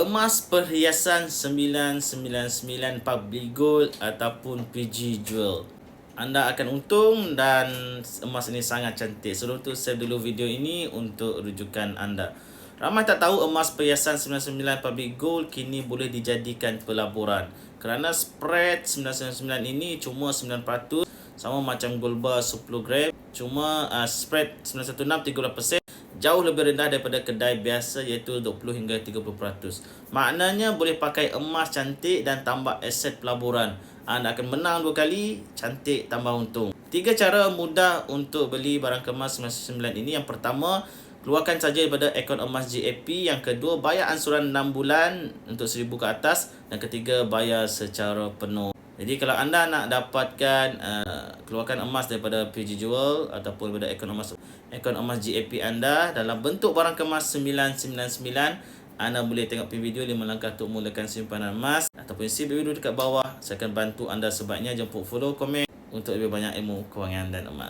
Emas perhiasan 999 Public Gold ataupun PG Jewel. Anda akan untung dan emas ini sangat cantik. Sebelum tu save dulu video ini untuk rujukan anda. Ramai tak tahu emas perhiasan 99 Public Gold kini boleh dijadikan pelaburan. Kerana spread 999 ini cuma 9%, sama macam gold bar 10 gram. Cuma spread 916 13%. Jauh lebih rendah daripada kedai biasa iaitu 20 hingga 30%. Maknanya boleh pakai emas cantik dan tambah aset pelaburan. Anda akan menang 2 kali, cantik tambah untung. 3 cara mudah untuk beli barang kemas 99 ini. Yang pertama, keluarkan saja daripada akaun emas JAP. Yang kedua, bayar ansuran 6 bulan untuk 1000 ke atas. Dan ketiga, bayar secara penuh. Jadi kalau anda nak dapatkan keluarkan emas daripada PG Jewel ataupun daripada akaun emas JAP anda dalam bentuk barang kemas 999, anda boleh tengok video 5 langkah untuk mulakan simpanan emas ataupun isi video dekat bawah. Saya akan bantu anda sebaiknya. Jemput follow, komen untuk lebih banyak ilmu kewangan dan emas.